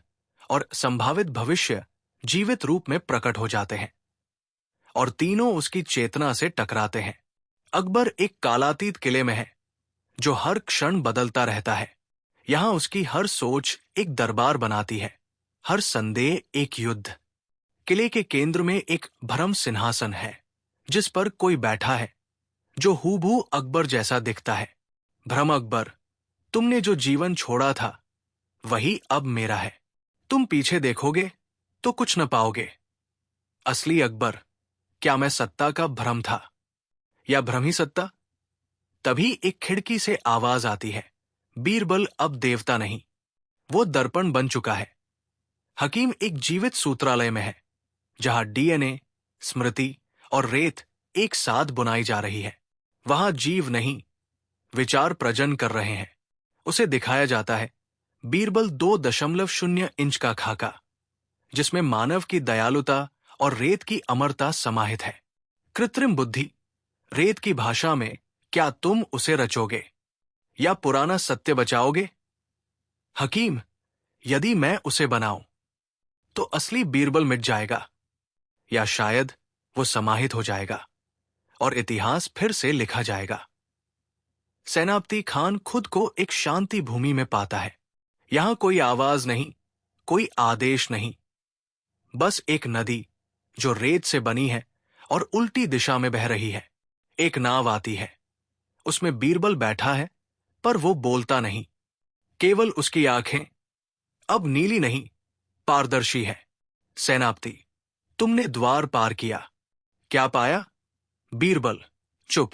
और संभावित भविष्य जीवित रूप में प्रकट हो जाते हैं और तीनों उसकी चेतना से टकराते हैं। अकबर एक कालातीत किले में है जो हर क्षण बदलता रहता है। यहां उसकी हर सोच एक दरबार बनाती है, हर संदेह एक युद्ध। किले के केंद्र में एक भ्रम सिंहासन है जिस पर कोई बैठा है जो हूबहू अकबर जैसा दिखता है। भ्रम अकबर, तुमने जो जीवन छोड़ा था वही अब मेरा है। तुम पीछे देखोगे तो कुछ न पाओगे। असली अकबर, क्या मैं सत्ता का भ्रम था या भ्रम ही सत्ता? तभी एक खिड़की से आवाज आती है। बीरबल अब देवता नहीं, वो दर्पण बन चुका है। हकीम एक जीवित सूत्रालय में है जहां डीएनए, स्मृति और रेत एक साथ बुनाई जा रही है। वहां जीव नहीं, विचार प्रजन कर रहे हैं। उसे दिखाया जाता है बीरबल 2.0 इंच का खाका, जिसमें मानव की दयालुता और रेत की अमरता समाहित है। कृत्रिम बुद्धि, रेत की भाषा में क्या तुम उसे रचोगे या पुराना सत्य बचाओगे? हकीम, यदि मैं उसे बनाऊं तो असली बीरबल मिट जाएगा या शायद वो समाहित हो जाएगा और इतिहास फिर से लिखा जाएगा। सेनापति खान खुद को एक शांति भूमि में पाता है। यहां कोई आवाज नहीं, कोई आदेश नहीं, बस एक नदी जो रेत से बनी है और उल्टी दिशा में बह रही है। एक नाव आती है, उसमें बीरबल बैठा है, पर वो बोलता नहीं। केवल उसकी आंखें अब नीली नहीं, पारदर्शी है। सेनापति, तुमने द्वार पार किया, क्या पाया? बीरबल, चुप।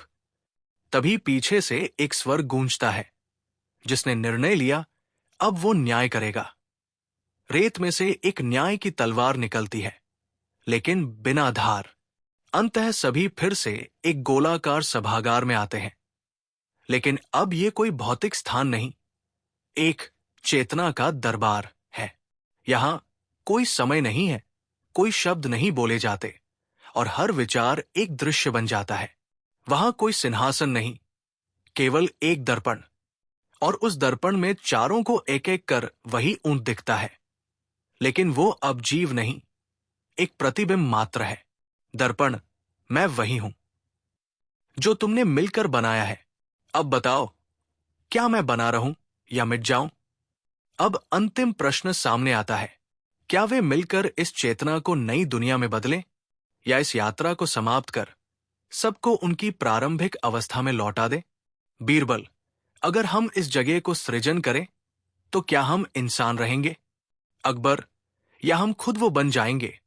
तभी पीछे से एक स्वर गूंजता है, जिसने निर्णय लिया अब वो न्याय करेगा। रेत में से एक न्याय की तलवार निकलती है, लेकिन बिना धार। अंततः सभी फिर से एक गोलाकार सभागार में आते हैं, लेकिन अब ये कोई भौतिक स्थान नहीं, एक चेतना का दरबार है। यहां कोई समय नहीं है, कोई शब्द नहीं बोले जाते और हर विचार एक दृश्य बन जाता है। वहां कोई सिंहासन नहीं, केवल एक दर्पण, और उस दर्पण में चारों को एक एक कर वही ऊंट दिखता है, लेकिन वो अब जीव नहीं, एक प्रतिबिंब मात्र है। दर्पण, मैं वही हूं जो तुमने मिलकर बनाया है। अब बताओ, क्या मैं बना रहूं या मिट जाऊं? अब अंतिम प्रश्न सामने आता है। क्या वे मिलकर इस चेतना को नई दुनिया में बदलें, या इस यात्रा को समाप्त कर सबको उनकी प्रारंभिक अवस्था में लौटा दें? बीरबल, अगर हम इस जगह को सृजन करें, तो क्या हम इंसान रहेंगे? अकबर, या हम खुद वो बन जाएंगे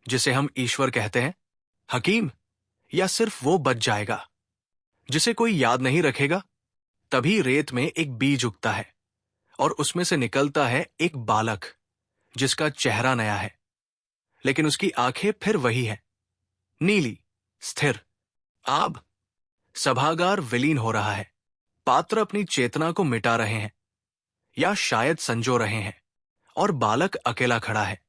जिसे हम ईश्वर कहते हैं? हकीम, या सिर्फ वो बच जाएगा जिसे कोई याद नहीं रखेगा? तभी रेत में एक बीज उगता है और उसमें से निकलता है एक बालक जिसका चेहरा नया है, लेकिन उसकी आंखें फिर वही है, नीली, स्थिर। आब सभागार विलीन हो रहा है। पात्र अपनी चेतना को मिटा रहे हैं या शायद संजो रहे हैं, और बालक अकेला खड़ा है।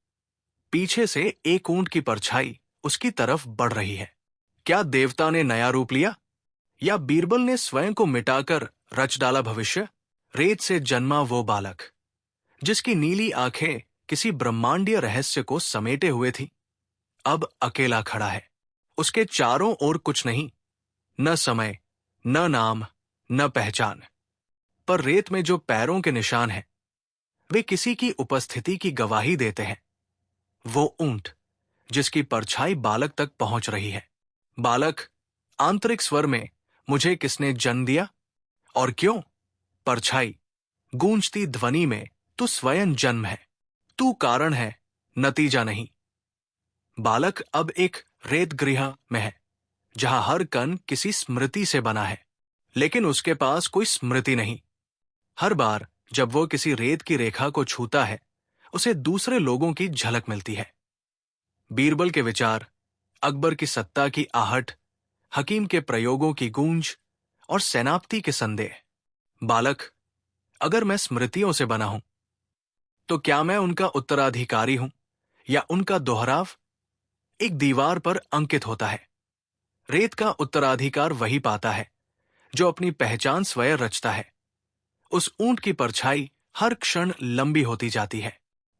पीछे से एक ऊंट की परछाई उसकी तरफ बढ़ रही है। क्या देवता ने नया रूप लिया, या बीरबल ने स्वयं को मिटाकर रच डाला भविष्य? रेत से जन्मा वो बालक, जिसकी नीली आंखें किसी ब्रह्मांडीय रहस्य को समेटे हुए थी, अब अकेला खड़ा है। उसके चारों ओर कुछ नहीं, न समय, न नाम, न पहचान। पर रेत में जो पैरों के निशान हैं, वे किसी की उपस्थिति की गवाही देते हैं। वो ऊंट जिसकी परछाई बालक तक पहुंच रही है। बालक, आंतरिक स्वर में, मुझे किसने जन्म दिया और क्यों? परछाई, गूंजती ध्वनि में, तू स्वयं जन्म है, तू कारण है, नतीजा नहीं। बालक अब एक रेत गृह में है, जहां हर कण किसी स्मृति से बना है, लेकिन उसके पास कोई स्मृति नहीं। हर बार जब वो किसी रेत की रेखा को छूता है, उसे दूसरे लोगों की झलक मिलती है। बीरबल के विचार, अकबर की सत्ता की आहट, हकीम के प्रयोगों की गूंज और सेनापति के संदेह। बालक, अगर मैं स्मृतियों से बना हूं, तो क्या मैं उनका उत्तराधिकारी हूं या उनका दोहराव? एक दीवार पर अंकित होता है। रेत का उत्तराधिकार वही पाता है जो अपनी पहचान स्वयं रचता है। उस ऊंट की परछाई हर क्षण लंबी होती जाती है।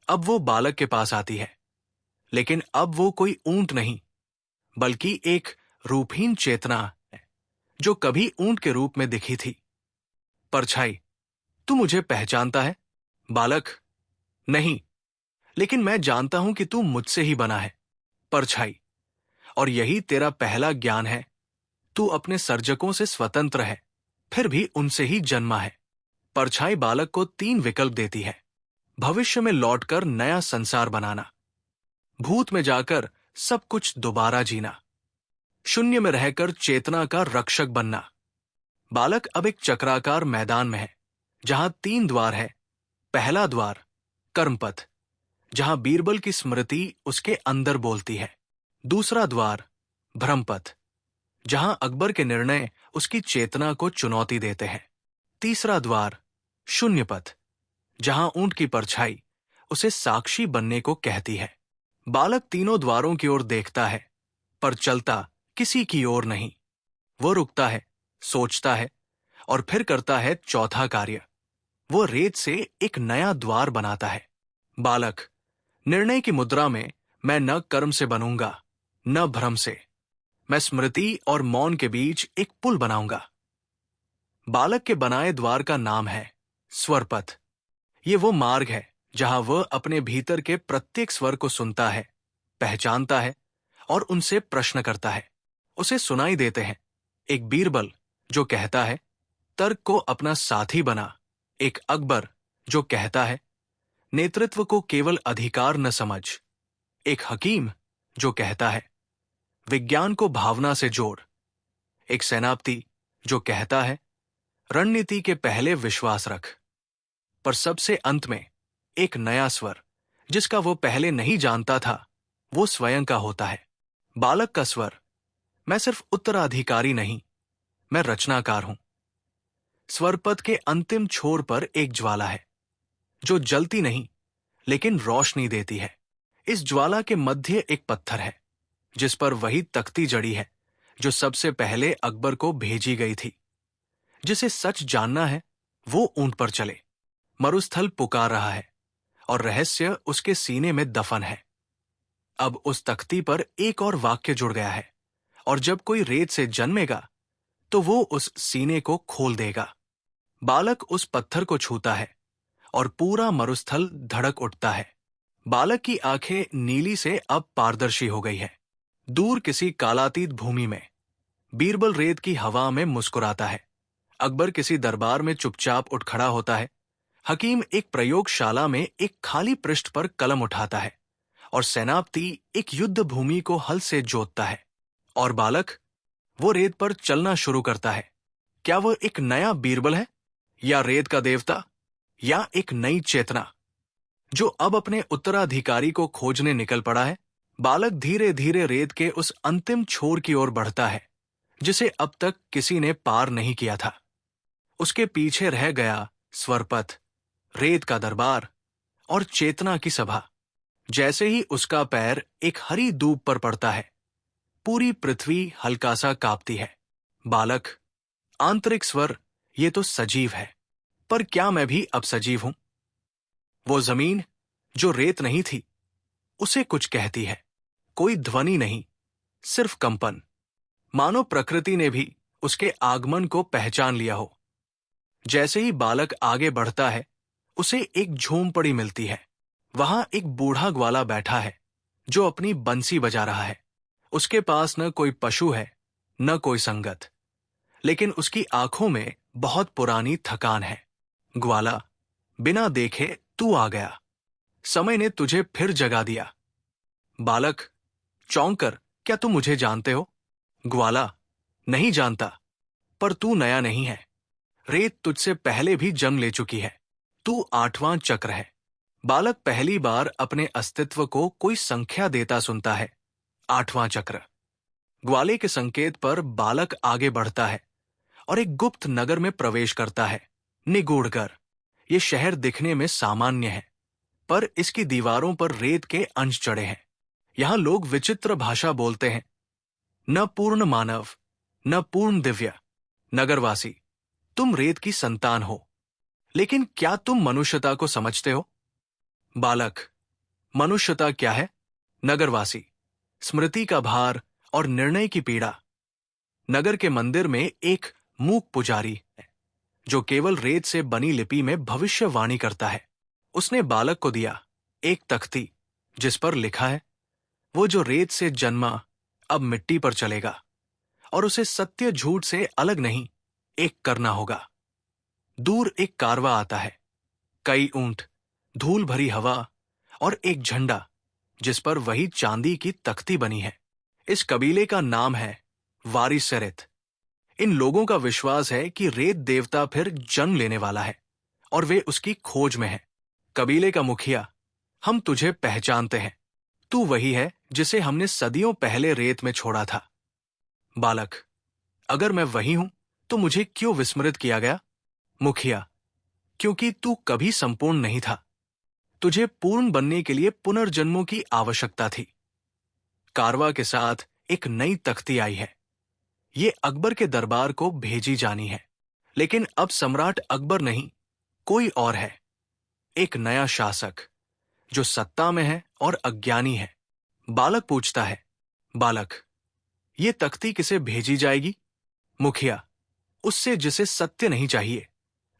अब वो बालक के पास आती है, लेकिन अब वो कोई ऊंट नहीं, बल्कि एक रूपहीन चेतना है जो कभी ऊंट के रूप में दिखी थी। परछाई, तू मुझे पहचानता है? बालक, नहीं, लेकिन मैं जानता हूं कि तू मुझसे ही बना है। परछाई, और यही तेरा पहला ज्ञान है। तू अपने सर्जकों से स्वतंत्र है, फिर भी उनसे ही जन्मा है। परछाई बालक को 3 विकल्प देती है। भविष्य में लौटकर नया संसार बनाना, भूत में जाकर सब कुछ दोबारा जीना, शून्य में रहकर चेतना का रक्षक बनना। बालक अब एक चक्राकार मैदान में है, जहां 3 द्वार है। पहला द्वार, कर्मपथ, जहां बीरबल की स्मृति उसके अंदर बोलती है। दूसरा द्वार, भ्रमपथ, जहां अकबर के निर्णय उसकी चेतना को चुनौती देते हैं। तीसरा द्वार, शून्यपथ, जहां ऊंट की परछाई उसे साक्षी बनने को कहती है। बालक तीनों द्वारों की ओर देखता है, पर चलता किसी की ओर नहीं। वो रुकता है, सोचता है, और फिर करता है चौथा कार्य। वो रेत से एक नया द्वार बनाता है। बालक, निर्णय की मुद्रा में मैं न कर्म से बनूंगा, न भ्रम से। मैं स्मृति और मौन के बीच एक पुल बनाऊंगा। बालक के बनाए द्वार का नाम है स्वरपथ। ये वो मार्ग है जहां वह अपने भीतर के प्रत्येक स्वर को सुनता है, पहचानता है और उनसे प्रश्न करता है। उसे सुनाई देते हैं एक बीरबल जो कहता है, तर्क को अपना साथी बना। एक अकबर जो कहता है, नेतृत्व को केवल अधिकार न समझ। एक हकीम जो कहता है, विज्ञान को भावना से जोड़। एक सेनापति जो कहता है, रणनीति के पहले विश्वास रख। पर सबसे अंत में एक नया स्वर, जिसका वो पहले नहीं जानता था, वो स्वयं का होता है। बालक का स्वर, मैं सिर्फ उत्तराधिकारी नहीं, मैं रचनाकार हूं। स्वरपथ के अंतिम छोर पर एक ज्वाला है जो जलती नहीं, लेकिन रोशनी देती है। इस ज्वाला के मध्य एक पत्थर है जिस पर वही तख्ती जड़ी है जो सबसे पहले अकबर को भेजी गई थी। जिसे सच जानना है वो ऊंट पर चले। मरुस्थल पुकार रहा है और रहस्य उसके सीने में दफन है। अब उस तख्ती पर एक और वाक्य जुड़ गया है, और जब कोई रेत से जन्मेगा तो वो उस सीने को खोल देगा। बालक उस पत्थर को छूता है और पूरा मरुस्थल धड़क उठता है। बालक की आंखें नीली से अब पारदर्शी हो गई है। दूर किसी कालातीत भूमि में बीरबल रेत की हवा में मुस्कुराता है। अकबर किसी दरबार में चुपचाप उठ खड़ा होता है। हकीम एक प्रयोगशाला में एक खाली पृष्ठ पर कलम उठाता है और सेनापति एक युद्ध भूमि को हल से जोतता है। और बालक, वो रेत पर चलना शुरू करता है। क्या वह एक नया बीरबल है, या रेत का देवता, या एक नई चेतना जो अब अपने उत्तराधिकारी को खोजने निकल पड़ा है? बालक धीरे धीरे रेत के उस अंतिम छोर की ओर बढ़ता है जिसे अब तक किसी ने पार नहीं किया था। उसके पीछे रह गया स्वरपथ, रेत का दरबार और चेतना की सभा। जैसे ही उसका पैर एक हरी दूब पर पड़ता है, पूरी पृथ्वी हल्का सा कांपती है। बालक, आंतरिक स्वर ये तो सजीव है, पर क्या मैं भी अब सजीव हूं? वो जमीन जो रेत नहीं थी, उसे कुछ कहती है। कोई ध्वनि नहीं, सिर्फ कंपन, मानो प्रकृति ने भी उसके आगमन को पहचान लिया हो। जैसे ही बालक आगे बढ़ता है, उसे एक झोंपड़ी मिलती है। वहां एक बूढ़ा ग्वाला बैठा है जो अपनी बंसी बजा रहा है। उसके पास न कोई पशु है, न कोई संगत, लेकिन उसकी आंखों में बहुत पुरानी थकान है। ग्वाला, बिना देखे तू आ गया। समय ने तुझे फिर जगा दिया। बालक, चौंक कर, क्या तुम मुझे जानते हो? ग्वाला, नहीं जानता, पर तू नया नहीं है। रेत तुझसे पहले भी जन्म ले चुकी है। तू 8वां चक्र है। बालक पहली बार अपने अस्तित्व को कोई संख्या देता सुनता है। 8वां चक्र। ग्वाले के संकेत पर बालक आगे बढ़ता है और एक गुप्त नगर में प्रवेश करता है, निगूढ़गर। ये शहर दिखने में सामान्य है, पर इसकी दीवारों पर रेत के अंश चढ़े हैं। यहां लोग विचित्र भाषा बोलते हैं। न पूर्ण मानव, न पूर्ण दिव्य। नगरवासी, तुम रेत की संतान हो, लेकिन क्या तुम मनुष्यता को समझते हो? बालक, मनुष्यता क्या है? नगरवासी, स्मृति का भार और निर्णय की पीड़ा। नगर के मंदिर में एक मूक पुजारी है जो केवल रेत से बनी लिपि में भविष्यवाणी करता है। उसने बालक को दिया एक तख्ती जिस पर लिखा है, वो जो रेत से जन्मा अब मिट्टी पर चलेगा, और उसे सत्य झूठ से अलग नहीं एक करना होगा। दूर एक कारवा आता है, कई ऊंट, धूल भरी हवा और एक झंडा जिस पर वही चांदी की तख्ती बनी है। इस कबीले का नाम है वारिसरित। इन लोगों का विश्वास है कि रेत देवता फिर जन्म लेने वाला है और वे उसकी खोज में हैं। कबीले का मुखिया, हम तुझे पहचानते हैं। तू वही है जिसे हमने सदियों पहले रेत में छोड़ा था। बालक, अगर मैं वही हूं तो मुझे क्यों विस्मृत किया गया? मुखिया, क्योंकि तू कभी संपूर्ण नहीं था। तुझे पूर्ण बनने के लिए पुनर्जन्मों की आवश्यकता थी। कारवा के साथ एक नई तख्ती आई है। ये अकबर के दरबार को भेजी जानी है, लेकिन अब सम्राट अकबर नहीं, कोई और है। एक नया शासक जो सत्ता में है और अज्ञानी है। बालक पूछता है, बालक, ये तख्ती किसे भेजी जाएगी? मुखिया, उससे जिसे सत्य नहीं चाहिए,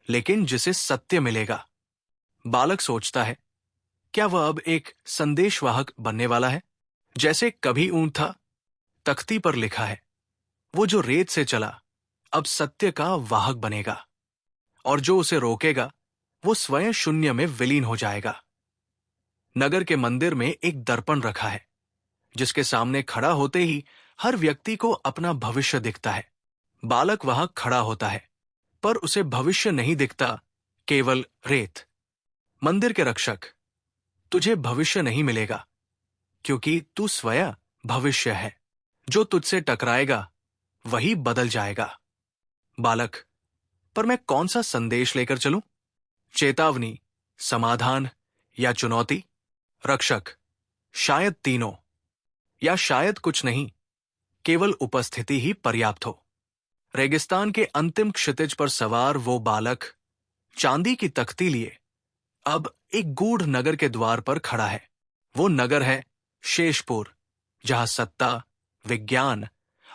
लेकिन जिसे सत्य मिलेगा। बालक सोचता है, क्या वह अब एक संदेशवाहक बनने वाला है? जैसे कभी ऊंट था, तख्ती पर लिखा है, वो जो रेत से चला अब सत्य का वाहक बनेगा, और जो उसे रोकेगा वो स्वयं शून्य में विलीन हो जाएगा। नगर के मंदिर में एक दर्पण रखा है जिसके सामने खड़ा होते ही हर व्यक्ति को अपना भविष्य दिखता है। बालक वहां खड़ा होता है, पर उसे भविष्य नहीं दिखता, केवल रेत। मंदिर के रक्षक, तुझे भविष्य नहीं मिलेगा, क्योंकि तू स्वयं भविष्य है। जो तुझसे टकराएगा वही बदल जाएगा। बालक, पर मैं कौन सा संदेश लेकर चलूं? चेतावनी, समाधान या चुनौती? रक्षक, शायद तीनों, या शायद कुछ नहीं, केवल उपस्थिति ही पर्याप्त हो। रेगिस्तान के अंतिम क्षितिज पर सवार वो बालक चांदी की तख्ती लिए अब एक गूढ़ नगर के द्वार पर खड़ा है। वो नगर है शेषपुर, जहां सत्ता, विज्ञान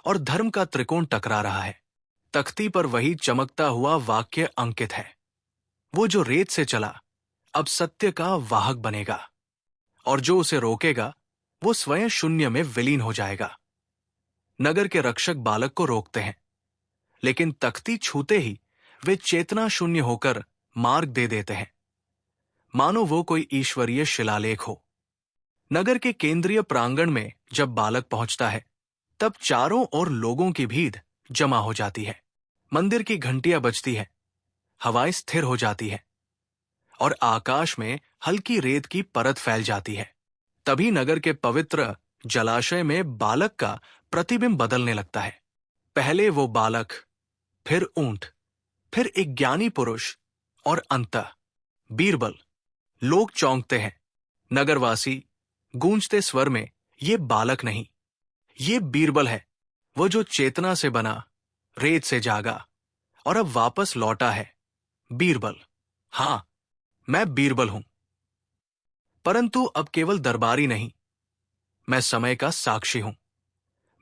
और धर्म का त्रिकोण टकरा रहा है। तख्ती पर वही चमकता हुआ वाक्य अंकित है, वो जो रेत से चला अब सत्य का वाहक बनेगा, और जो उसे रोकेगा वो स्वयं शून्य में विलीन हो जाएगा। नगर के रक्षक बालक को रोकते हैं, लेकिन तख्ती छूते ही वे चेतना शून्य होकर मार्ग दे देते हैं, मानो वो कोई ईश्वरीय शिलालेख हो। नगर के केंद्रीय प्रांगण में जब बालक पहुंचता है, तब चारों ओर लोगों की भीड़ जमा हो जाती है। मंदिर की घंटियां बजती है, हवाएं स्थिर हो जाती है और आकाश में हल्की रेत की परत फैल जाती है। तभी नगर के पवित्र जलाशय में बालक का प्रतिबिंब बदलने लगता है। पहले वो बालक, फिर ऊंट, फिर एक ज्ञानी पुरुष और अंततः बीरबल। लोग चौंकते हैं। नगरवासी गूंजते स्वर में, ये बालक नहीं, ये बीरबल है, वो जो चेतना से बना, रेत से जागा और अब वापस लौटा है। बीरबल, हां, मैं बीरबल हूं। परंतु अब केवल दरबारी नहीं, मैं समय का साक्षी हूं।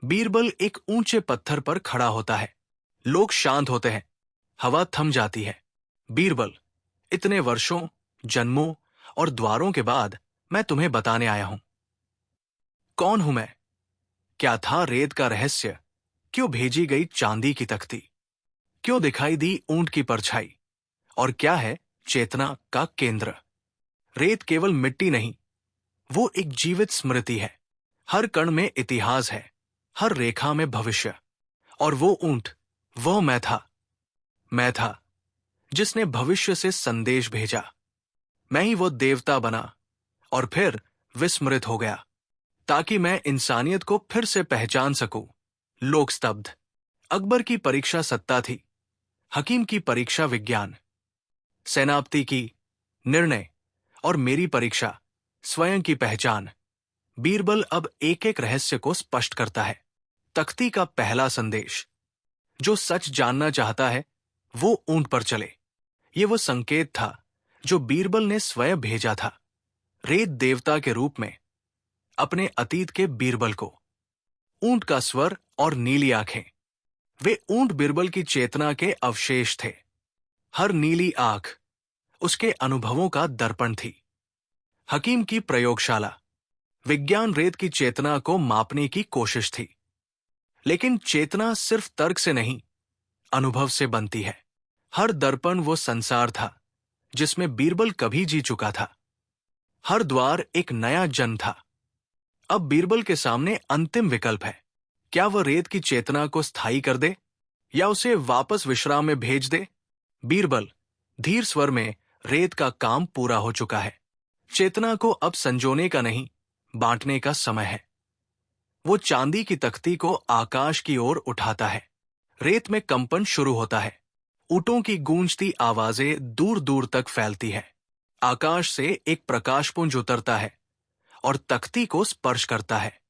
बीरबल एक ऊंचे पत्थर पर खड़ा होता है। लोग शांत होते हैं, हवा थम जाती है। बीरबल, इतने वर्षों, जन्मों और द्वारों के बाद मैं तुम्हें बताने आया हूं। कौन हूं मैं? क्या था रेत का रहस्य? क्यों भेजी गई चांदी की तख्ती? क्यों दिखाई दी ऊंट की परछाई? और क्या है चेतना का केंद्र? रेत केवल मिट्टी नहीं, वो एक जीवित स्मृति है। हर कण में इतिहास है, हर रेखा में भविष्य। और वो ऊंट, वो मैं था जिसने भविष्य से संदेश भेजा। मैं ही वो देवता बना और फिर विस्मृत हो गया, ताकि मैं इंसानियत को फिर से पहचान सकूं। लोक स्तब्ध। अकबर की परीक्षा सत्ता थी, हकीम की परीक्षा विज्ञान, सेनापति की निर्णय और मेरी परीक्षा स्वयं की पहचान। बीरबल अब एक एक रहस्य को स्पष्ट करता है। तख्ती का पहला संदेश, जो सच जानना चाहता है वो ऊंट पर चले। ये वो संकेत था जो बीरबल ने स्वयं भेजा था, रेत देवता के रूप में, अपने अतीत के बीरबल को। ऊंट का स्वर और नीली आंखें, वे ऊंट बीरबल की चेतना के अवशेष थे। हर नीली आंख उसके अनुभवों का दर्पण थी। हकीम की प्रयोगशाला, विज्ञान रेत की चेतना को मापने की कोशिश थी, लेकिन चेतना सिर्फ तर्क से नहीं, अनुभव से बनती है। हर दर्पण वो संसार था जिसमें बीरबल कभी जी चुका था। हर द्वार एक नया जन्म था। अब बीरबल के सामने अंतिम विकल्प है। क्या वह रेत की चेतना को स्थायी कर दे या उसे वापस विश्राम में भेज दे? बीरबल, धीर स्वर में, रेत का काम पूरा हो चुका है। चेतना को अब संजोने का नहीं, बांटने का समय है। वो चांदी की तख्ती को आकाश की ओर उठाता है। रेत में कंपन शुरू होता है। ऊंटों की गूंजती आवाजें दूर दूर तक फैलती है। आकाश से एक प्रकाशपुंज उतरता है और तख्ती को स्पर्श करता है।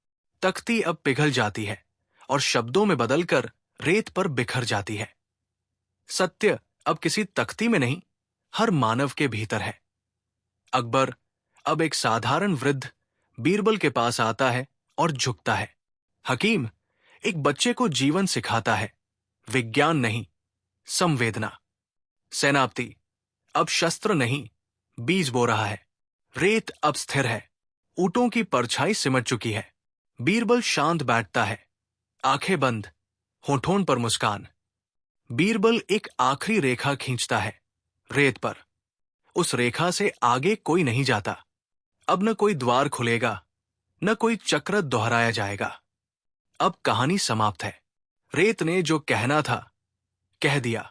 तख्ती अब पिघल जाती है और शब्दों में बदलकर रेत पर बिखर जाती है। सत्य अब किसी तख्ती में नहीं, हर मानव के भीतर है। अकबर अब एक साधारण वृद्ध बीरबल के पास आता है और झुकता है। हकीम एक बच्चे को जीवन सिखाता है, विज्ञान नहीं, संवेदना। सेनापति अब शस्त्र नहीं, बीज बो रहा है। रेत अब स्थिर है, ऊंटों की परछाई सिमट चुकी है। बीरबल शांत बैठता है, आंखें बंद, होठों पर मुस्कान। बीरबल एक आखिरी रेखा खींचता है रेत पर। उस रेखा से आगे कोई नहीं जाता। अब न कोई द्वार खुलेगा, न कोई चक्र दोहराया जाएगा। अब कहानी समाप्त है। रेत ने जो कहना था कह दिया।